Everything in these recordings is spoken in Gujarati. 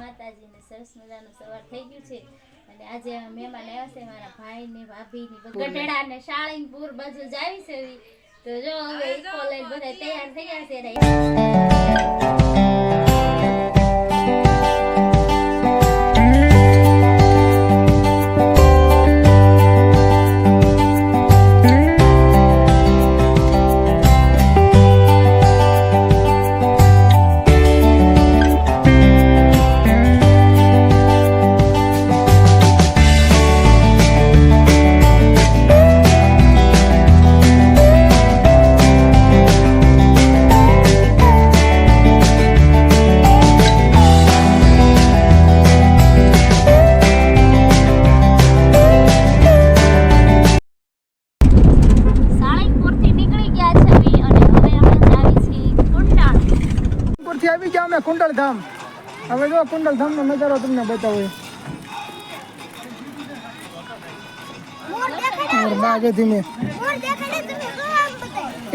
માતાજીને સરસ મજાનું સવાર થઈ ગયું છે અને આજે મહેમાન આવ્યા છે મારા ભાઈ ને ભાભી ને ગઢડા ને શાળીનપુર બાજુ જાવી છે તો જો હવે કોલેજ બધા તૈયાર થઈ ગયા છે કુંડલધામ હવે જો કુંડલધામ નો નજારો તમને બતાવું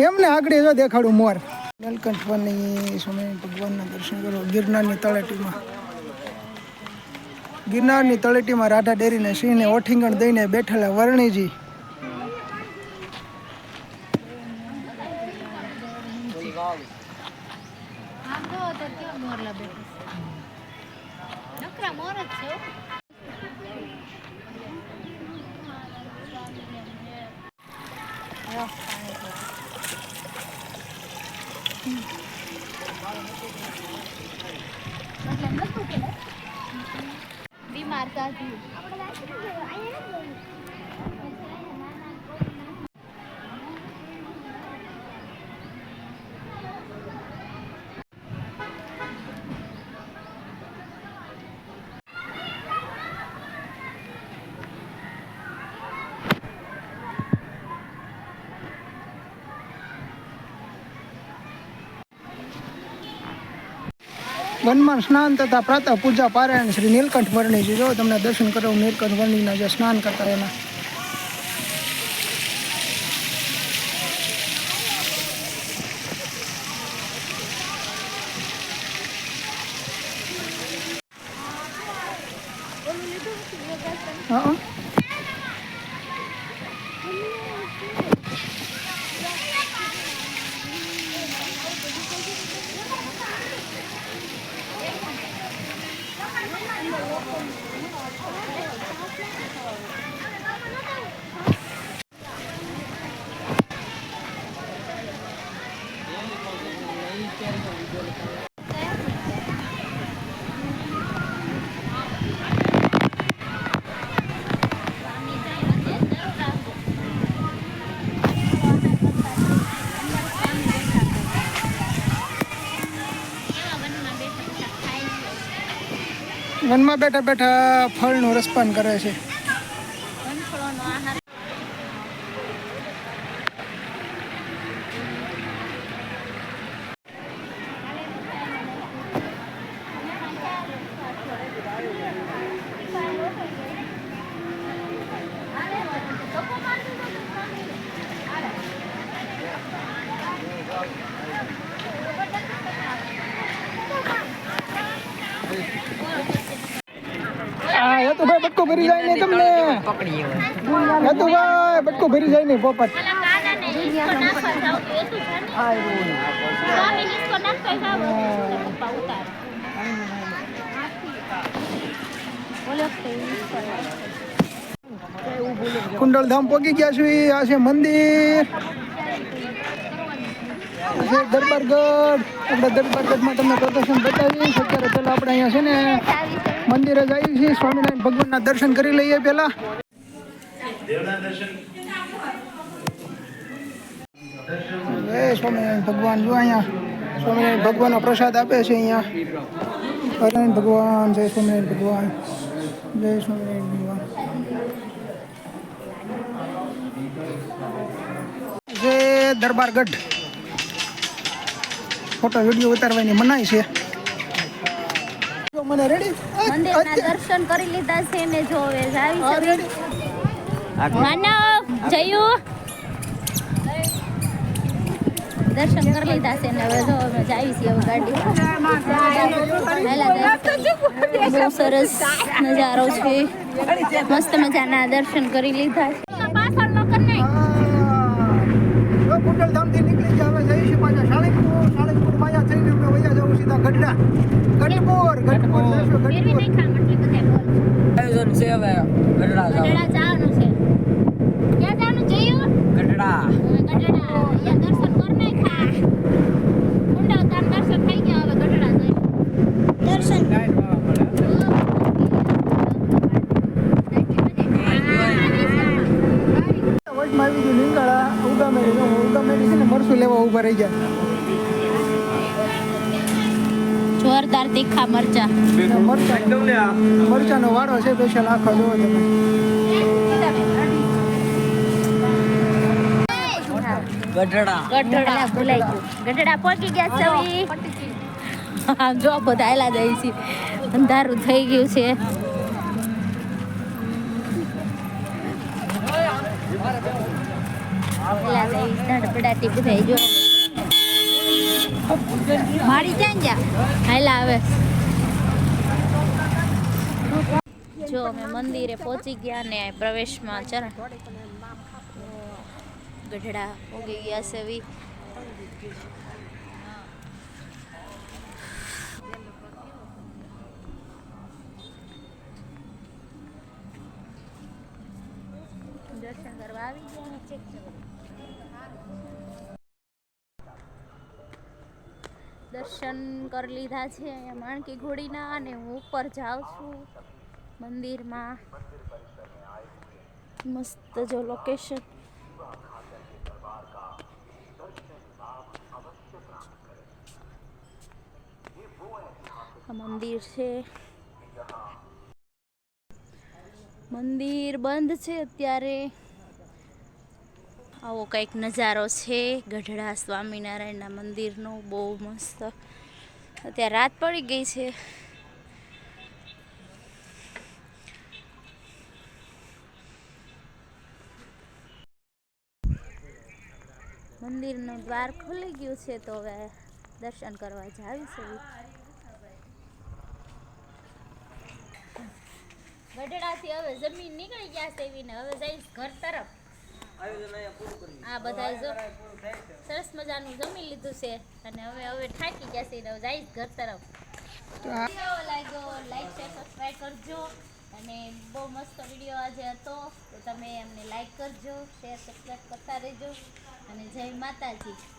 એમને આગળ જો દેખાડું મોર નીલકંઠ વનની સ્વામિનારાયણ ભગવાનના દર્શન કરો ગિરનારની તળેટીમાં રાધા ડેરીને સિંહને ઓઠીંગણ દઈને બેઠેલા વર્ણીજી बीमार था વનમાં સ્નાન તથા પ્રાતઃ પૂજા પારાયણ શ્રી નીલકંઠ વર્ણિજી જો તમને દર્શન કરો નીલકંઠ વર્ણિના જે સ્નાન કરતા એના વનમાં બેઠા બેઠા ફળનું રસપાન કરે છે ભાઈ બટકો ભરી જાય ને તમને ભાઈ બટકો ભરી જાય ને પોપટ કુંડલધામ પહોંચી ગયા છે આ છે મંદિર દરબારગઢ આપણે દરબારગઢમાં તમને પ્રદર્શન બતાવીશ અત્યારે પેલા આપણે અહીંયા છે ને મંદિરે જઈએ છીએ સ્વામિનારાયણ ભગવાનના દર્શન કરી લઈએ પેલા જય સ્વામિનારાયણ ભગવાન જો અહીંયા સ્વામિનારાયણ ભગવાનનો પ્રસાદ આપે છે અહીંયા સ્વામિનારાયણ ભગવાન જય સ્વામિનારાયણ ભગવાન જય સ્વામિનારાયણ ભગવાન જય દરબારગઢ ફોટો વિડીયો ઉતારવાની મનાઈ છે મને રેડી મંદિરના દર્શન કરી લીધા છે ને જો હવે જાવી છે માનવ જયું દર્શન કરી લીધા છે ને હવે જો અમે જાવી છીએ ગાડી બહુ સરસ નજારો છે મસ્ત મજાના દર્શન કરી લીધા છે પાછળ નો કર નહીં જો કુંડલધામથી નીકળી ગયા હવે જઈશું પાછા સાળીંગપુર માયા થઈને અમે વયા જવું સીધા ગઢડા ગઢપુર જઈશું ફેરવી ગઢપુર નહીં ખા એટલે બધા બોલ આયોજન છે હવે ગઢડા જાવ ગઢડા જવાનું છે ક્યાં જવાનું જયું ગઢડા ગઢડા અહીંયા દર્શન કર નહીં ખા કુંડલધામ દર્શન થઈ ગયા હવે ગઢડા જઈશું દર્શન વચમાં આવી ગયું લીંગાળા ઉગામેડી છે ને મરસું લેવા ઊભા રહી ગયા જોરદાર તીખા મરચા મરચાનો વાડો છે સ્પેશિયલ આખો જોવો તમે ગઢડા ભૂલાઈ ગયું ગઢડા પહોંચી ગયા સવી જો બધા આયલા જાય છે અંધારું થઈ ગયું છે ધડપડાટી બધા જો મારી જાય જા હાયલા આવે જો અમે મંદિરે પહોંચી ગયા ને પ્રવેશમાં ચરણ ગઢડા ઉગી ગયા સેવી દર્શન કરવા આવી ગયા ચેક દર્શન કરી લીધા છે અહીંયા માણકી ઘોડીના અને હું ઉપર જાઉં છું મંદિરમાં મસ્ત જો લોકેશન આ મંદિર છે મંદિર બંધ છે અત્યારે આવો કંઈક નજારો છે ગઢડા સ્વામિનારાયણના મંદિરનો બહુ મસ્ત અત્યારે રાત પડી ગઈ છે મંદિરનું દ્વાર ખુલી ગયું છે તો હવે દર્શન કરવા જાવીશું ગઢડાથી હવે જમીન નીકળી ગયા છે એવીને હવે જઈશ ઘર તરફ આ બધા જો સરસ મજાનું જમી લીધું છે અને હવે થાકી ગયા છે હવે જઈશ ઘર તરફ કેવો લાગ્યો લાઈક શેર સબસ્ક્રાઈબ કરજો અને બહુ મસ્ત વિડીયો આજે હતો તો તમે અમને લાઈક કરજો શેર સબસ્ક્રાઈબ કરતા રહેજો અને જય માતાજી